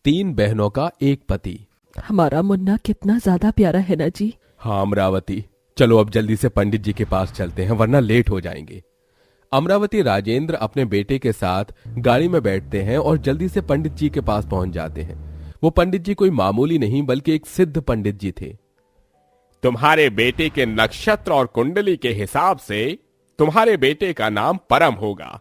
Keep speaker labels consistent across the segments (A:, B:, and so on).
A: तीन बहनों का एक पति।
B: हमारा मुन्ना कितना ज्यादा प्यारा है ना जी।
A: हाँ अमरावती, चलो अब जल्दी से पंडित जी के पास चलते हैं वरना लेट हो जाएंगे। अमरावती राजेंद्र अपने बेटे के साथ गाड़ी में बैठते हैं और जल्दी से पंडित जी के पास पहुंच जाते हैं। वो पंडित जी कोई मामूली नहीं बल्कि एक सिद्ध पंडित जी थे।
C: तुम्हारे बेटे के नक्षत्र और कुंडली के हिसाब से तुम्हारे बेटे का नाम परम होगा।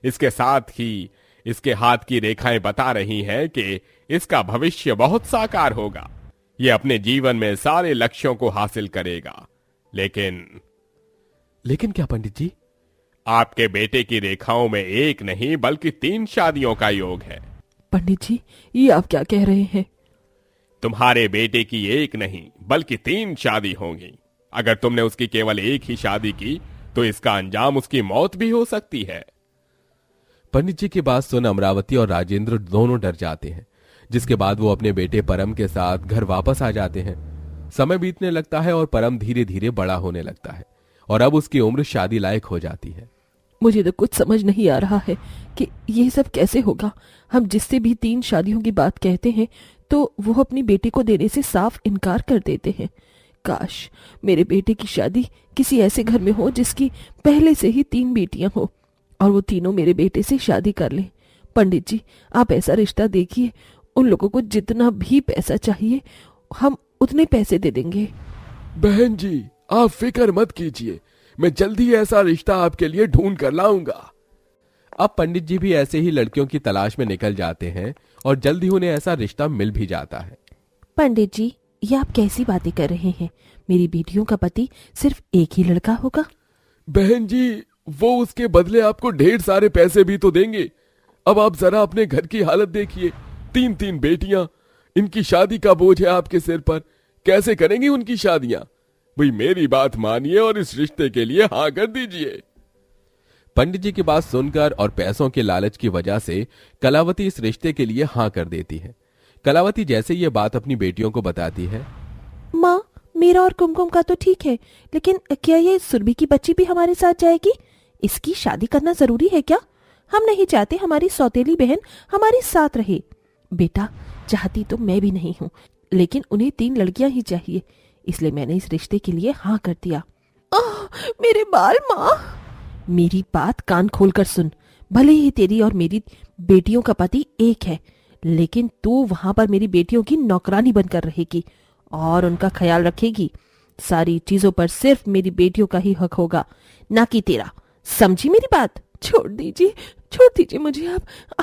C: इसके साथ ही इसके हाथ की रेखाएं बता रही हैं कि इसका भविष्य बहुत साकार होगा। यह अपने जीवन में सारे लक्ष्यों को हासिल करेगा। लेकिन
A: क्या पंडित जी?
C: आपके बेटे की रेखाओं में एक नहीं बल्कि 3 शादियों का योग है।
B: पंडित जी, ये आप क्या कह रहे हैं?
C: तुम्हारे बेटे की एक नहीं बल्कि 3 शादी होंगी। अगर तुमने उसकी केवल एक ही शादी की तो इसका अंजाम उसकी मौत भी हो सकती है।
A: पंडित जी की बात सुन अमरावती और राजेंद्र दोनों डर जाते हैं, जिसके बाद वो अपने बेटे परम के साथ घर वापस आ जाते हैं। समय बीतने लगता है और परम धीरे धीरे बड़ा होने लगता है और अब उसकी उम्र शादी लायक हो जाती है।
B: मुझे तो कुछ समझ नहीं आ रहा है कि ये सब कैसे होगा। हम जिससे भी 3 शादियों की बात कहते हैं तो वो अपनी बेटी को देने से साफ इनकार कर देते हैं। काश मेरे बेटे की शादी किसी ऐसे घर में हो जिसकी पहले से ही 3 बेटियां हो और वो तीनों मेरे बेटे से शादी कर लें। पंडित जी, आप ऐसा रिश्ता देखिए, उन लोगों को जितना भी पैसा चाहिए हम उतने पैसे दे देंगे।
A: बहन जी, आप फिक्र मत कीजिए, मैं जल्दी ऐसा रिश्ता आपके लिए ढूंढ कर लाऊंगा। अब पंडित जी भी ऐसे ही लड़कियों की तलाश में निकल जाते हैं और जल्दी उन्हें ऐसा रिश्ता मिल भी जाता है।
B: पंडित जी, ये आप कैसी बातें कर रहे हैं? मेरी बेटियों का पति सिर्फ एक ही लड़का होगा।
A: बहन जी, वो उसके बदले आपको ढेर सारे पैसे भी तो देंगे। अब आप जरा अपने घर की हालत देखिए, 3 बेटियां, इनकी शादी का बोझ है आपके सिर पर। कैसे करेंगी उनकी शादियां? भाई मेरी बात मानिए और इस रिश्ते के लिए हाँ कर दीजिए। पंडित जी की बात सुनकर और पैसों के लालच की वजह से कलावती इस रिश्ते के लिए हाँ कर देती है। कलावती जैसे ये बात अपनी बेटियों को बताती है,
B: माँ, मेरा और कुमकुम का तो ठीक है, लेकिन क्या ये सुरभि की बच्ची भी हमारे साथ जाएगी? इसकी शादी करना जरूरी है क्या? हम नहीं चाहते हमारी सौतेली बहन हमारे साथ रहे। बेटा, चाहती तो मैं भी नहीं हूँ, लेकिन उन्हें 3 लड़कियां ही चाहिए, इसलिए मैंने इस रिश्ते के लिए हाँ कर दिया। मेरे बाल। माँ, मेरी बात कान खोलकर सुन। भले ही तेरी और मेरी बेटियों का पति एक है, लेकिन तू वहां पर मेरी बेटियों की नौकरानी बनकर रहेगी और उनका ख्याल रखेगी। सारी चीजों पर सिर्फ मेरी बेटियों का ही हक होगा, ना कि तेरा। समझी मेरी बात? छोड़ दीजिए मुझे।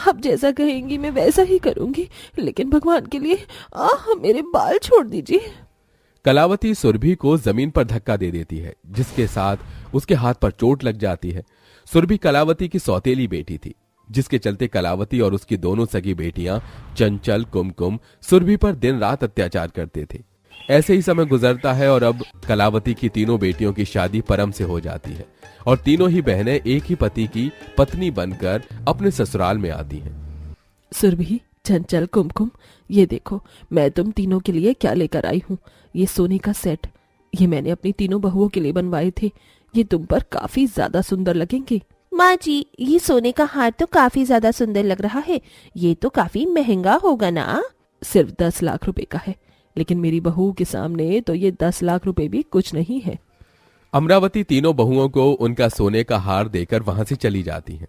B: आप जैसा कहेंगी मैं वैसा ही करूंगी, लेकिन भगवान के लिए मेरे बाल छोड़ दीजिए।
A: कलावती सुरभि को जमीन पर धक्का दे देती है, जिसके साथ उसके हाथ पर चोट लग जाती है। सुरभि कलावती की सौतेली बेटी थी, जिसके चलते कलावती और उसकी दोनों सगी बेटियां चंचल, कुमकुम सुरभि पर दिन रात अत्याचार करते थे। ऐसे ही समय गुजरता है और अब कलावती की तीनों बेटियों की शादी परम से हो जाती है और तीनों ही बहनें एक ही पति की पत्नी बनकर अपने ससुराल में आती हैं।
B: सुरभि, चंचल, कुमकुम, ये देखो मैं तुम तीनों के लिए क्या लेकर आई हूँ। ये सोने का सेट, ये मैंने अपनी तीनों बहुओं के लिए बनवाए थे। ये तुम पर काफी ज्यादा सुंदर लगेंगे। माँ जी, ये सोने का हार तो काफी ज्यादा सुंदर लग रहा है। ये तो काफी महंगा होगा ना? सिर्फ 10 लाख रुपए का है, लेकिन मेरी बहू के सामने तो ये 10 लाख रुपए भी कुछ नहीं है।
A: अमरावती तीनों बहुओं को उनका सोने का हार देकर वहां से चली जाती हैं।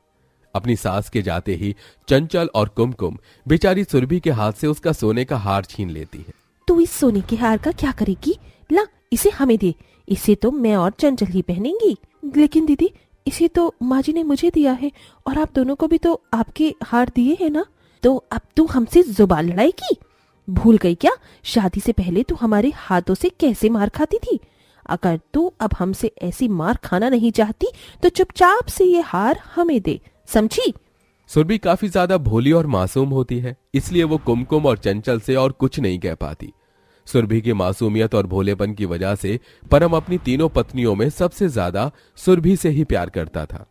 A: अपनी सास के जाते ही चंचल और कुमकुम बेचारी सुरभि के हाथ से उसका सोने का हार छीन लेती है।
B: तू इस सोने के हार का क्या करेगी? ला, इसे हमें दे। इसे तो मैं और चंचल ही पहनेंगी। लेकिन दीदी, इसे तो माँ जी ने मुझे दिया है और आप दोनों को भी तो आपके हार दिए हैं ना? तो अब तू हमसे जुबान लड़ाएगी? भूल गई क्या शादी से पहले तू हमारे हाथों से कैसे मार खाती थी? अगर तू अब हमसे ऐसी मार खाना नहीं चाहती तो चुपचाप से ये हार हमें दे, समझी?
A: सुरभि काफी ज्यादा भोली और मासूम होती है, इसलिए वो कुमकुम और चंचल से और कुछ नहीं कह पाती। सुरभि की मासूमियत और भोलेपन की वजह से परम अपनी तीनों पत्नियों में सबसे ज्यादा सुरभि से ही प्यार करता था।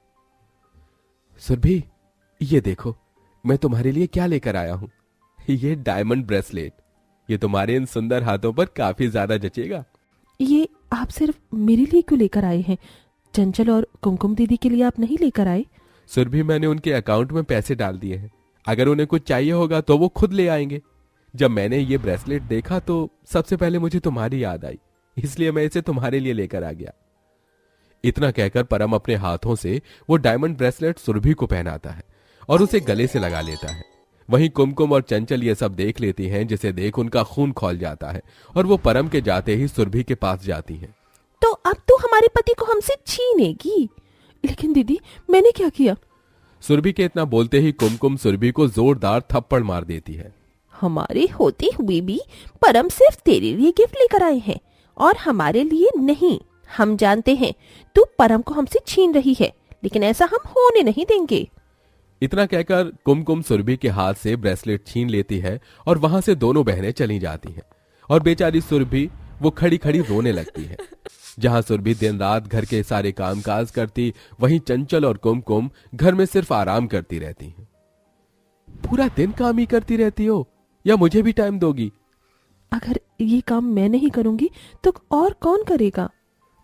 A: सुरभि, ये देखो मैं तुम्हारे लिए क्या लेकर आया हूं। ये डायमंड ब्रेसलेट, ये तुम्हारे इन सुंदर हाथों पर काफी ज्यादा जचेगा।
B: ये आप सिर्फ मेरे लिए क्यों लेकर आए हैं? चंचल और कुमकुम दीदी के लिए आप नहीं लेकर आए?
A: सुरभि, मैंने उनके अकाउंट में पैसे डाल दिए हैं, अगर उन्हें कुछ चाहिए होगा तो वो खुद ले आएंगे।
C: जब मैंने ये ब्रेसलेट देखा तो सबसे पहले मुझे तुम्हारी याद आई, इसलिए मैं इसे तुम्हारे लिए लेकर आ गया। इतना कहकर परम अपने हाथों से वो डायमंड ब्रेसलेट सुरभि को पहनाता है और उसे गले से लगा लेता है। वहीं कुमकुम और चंचल ये सब देख लेती हैं, जिसे देख उनका खून खौल जाता है और वो परम के जाते ही सुरभि के पास जाती हैं।
B: तो अब तो हमारे पति को हमसे छीनेगी। लेकिन दीदी, मैंने क्या किया?
C: सुरभि के इतना बोलते ही कुमकुम सुरभि को जोरदार थप्पड़ मार देती है।
B: हमारे होते हुए भी परम सिर्फ तेरे लिए गिफ्ट लेकर आए हैं और हमारे लिए नहीं। हम जानते हैं तू परम को हमसे छीन रही है, लेकिन ऐसा हम होने नहीं देंगे।
C: इतना कहकर कुमकुम सुरभि के हाथ से ब्रेसलेट छीन लेती है और वहां से दोनों बहनें चली जाती हैं और बेचारी सुरभि वो खड़ी खड़ी रोने लगती है। जहां सुरभि दिन रात घर के सारे कामकाज करती, वहीं चंचल और कुमकुम घर में सिर्फ आराम करती रहती हैं। पूरा दिन काम ही करती रहती हो या मुझे भी टाइम दोगी?
B: अगर ये काम मैं नहीं करूंगी तो और कौन करेगा?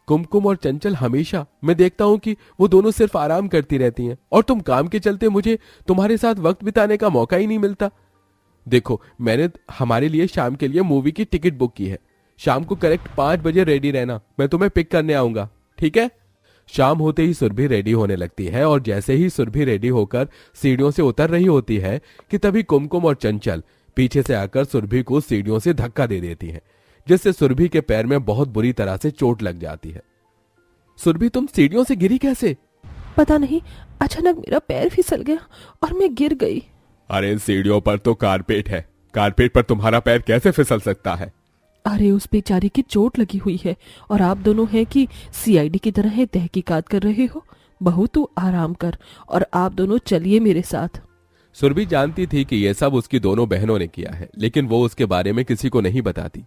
C: कुमकुम और चंचल हमेशा मैं देखता हूं कि वो दोनों सिर्फ आराम करती रहती हैं और तुम काम के चलते मुझे तुम्हारे साथ वक्त बिताने का मौका ही नहीं मिलता। देखो, मैंने हमारे लिए शाम के लिए मूवी की टिकट बुक की है। शाम को करेक्ट 5 बजे रेडी रहना, मैं तुम्हें पिक करने आऊंगा, ठीक है? शाम होते ही सुरभि रेडी होने लगती है और जैसे ही सुरभि रेडी होकर सीढ़ियों से उतर रही होती है कि तभी कुमकुम और चंचल पीछे से आकर सुरभि को सीढ़ियों से धक्का दे देती हैं, जिससे सुरभि के पैर में बहुत बुरी तरह से चोट लग जाती है। सुरभि, तुम सीढ़ियों से गिरी कैसे?
B: पता नहीं, अचानक मेरा पैर फिसल गया और मैं गिर गई।
C: अरे सीढ़ियों पर तो कारपेट है, कारपेट पर तुम्हारा पैर कैसे फिसल सकता है?
B: अरे उस बेचारी की चोट लगी हुई है और आप दोनों हैं कि सीआईडी की तरह तहकीकात कर रहे हो। बहू तू आराम कर और आप दोनों चलिए मेरे साथ।
C: सुरभि जानती थी कि यह सब उसकी दोनों बहनों ने किया है, लेकिन वो उसके बारे में किसी को नहीं बताती।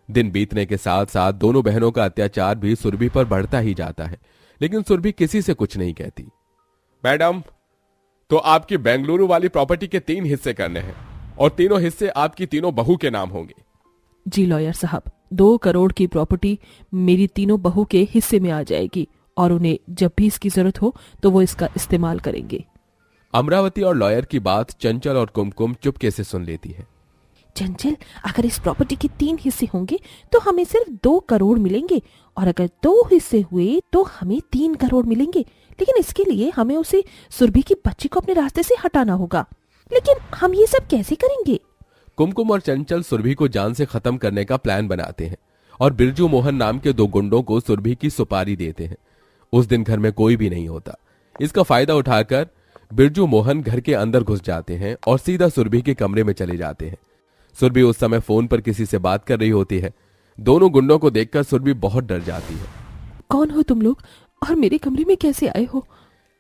C: दिन बीतने के साथ साथ दोनों बहनों का अत्याचार भी सुरभि पर बढ़ता ही जाता है, लेकिन सुरभि किसी से कुछ नहीं कहती। मैडम, तो आपकी बेंगलुरु वाली प्रॉपर्टी के 3 हिस्से करने हैं और तीनों हिस्से आपकी तीनों बहू के नाम होंगे।
B: जी लॉयर साहब, 2 करोड़ की प्रॉपर्टी मेरी तीनों बहू के हिस्से में आ जाएगी और उन्हें जब भी इसकी जरूरत हो तो वो इसका इस्तेमाल करेंगे।
C: अमरावती और लॉयर की बात चंचल और कुमकुम चुपके से सुन लेती है।
B: चंचल, अगर इस प्रॉपर्टी के 3 हिस्से होंगे तो हमें सिर्फ 2 करोड़ मिलेंगे और अगर 2 हिस्से हुए तो हमें 3 करोड़ मिलेंगे। लेकिन इसके लिए हमें उसे सुरभि की बच्ची को अपने रास्ते से हटाना होगा। लेकिन हम ये सब कैसे करेंगे?
C: कुमकुम और चंचल सुरभि को जान से खत्म करने का प्लान बनाते हैं और बिरजू मोहन नाम के 2 गुंडों को सुरभि की सुपारी देते हैं। उस दिन घर में कोई भी नहीं होता। इसका फायदा उठाकर बिरजू मोहन घर के अंदर घुस जाते हैं और सीधा सुरभि के कमरे में चले जाते हैं। सुरभि उस समय फोन पर किसी से बात कर रही होती है। दोनों गुंडों को देखकर सुरभि बहुत डर जाती है।
B: कौन हो तुम लोग और मेरे कमरे में कैसे आए हो?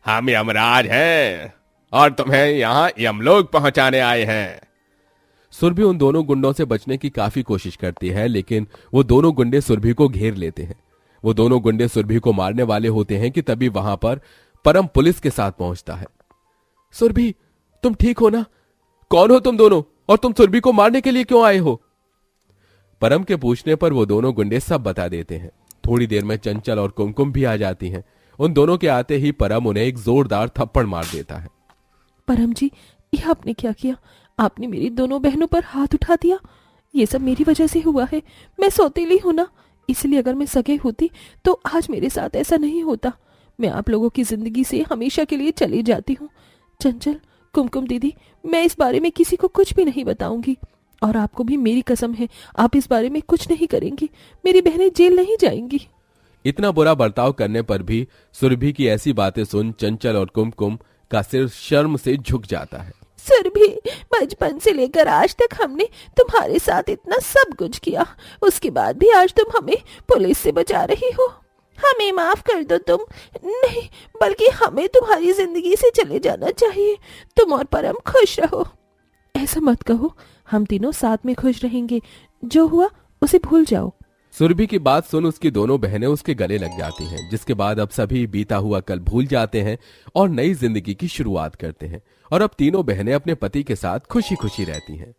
C: हम यमराज हैं और तुम्हें यहाँ यमलोक पहुंचाने आए हैं। सुरभि उन दोनों गुंडों से बचने की काफी कोशिश करती है, लेकिन वो दोनों गुंडे सुरभि को घेर लेते हैं। वो दोनों गुंडे सुरभि को मारने वाले होते हैं कि तभी वहां पर परम पुलिस के साथ पहुंचता है। सुरभि, तुम ठीक हो ना? कौन हो तुम दोनों और तुम सुरभि को मारने के लिए क्यों आए हो? परम के पूछने पर वो दोनों गुंडे सब बता देते हैं। थोड़ी देर में चंचल और कुमकुम भी आ जाती हैं। उन दोनों के आते ही परम उन्हें एक जोरदार थप्पड़ मार देता है।
B: परम जी, ये आपने क्या किया? आपने मेरी दोनों बहनों पर हाथ उठा दिया। ये सब मेरी वजह से हुआ है। मैं सौतेली हूं ना, इसलिए अगर मैं सगे होती तो आज मेरे साथ ऐसा नहीं होता। मैं आप लोगों की जिंदगी से हमेशा के लिए चली जाती हूँ। चंचल, कुमकुम दीदी, मैं इस बारे में किसी को कुछ भी नहीं बताऊंगी और आपको भी मेरी कसम है, आप इस बारे में कुछ नहीं करेंगी। मेरी बहनें जेल नहीं जाएंगी।
C: इतना बुरा बर्ताव करने पर भी सुरभि की ऐसी बातें सुन चंचल और कुमकुम का सिर शर्म से झुक जाता है।
B: सुरभि, बचपन से लेकर आज तक हमने तुम्हारे साथ इतना सब कुछ किया, उसके बाद भी आज तुम हमें पुलिस से बचा रही हो। हमें माफ कर दो। तुम नहीं, बल्कि हमें तुम्हारी जिंदगी से चले जाना चाहिए। तुम और परम खुश रहो। ऐसा मत कहो, हम तीनों साथ में खुश रहेंगे। जो हुआ उसे भूल जाओ।
C: सुरभि की बात सुन उसकी दोनों बहनें उसके गले लग जाती हैं, जिसके बाद अब सभी बीता हुआ कल भूल जाते हैं और नई जिंदगी की शुरुआत करते हैं और अब तीनों बहनें अपने पति के साथ खुशी खुशी रहती हैं।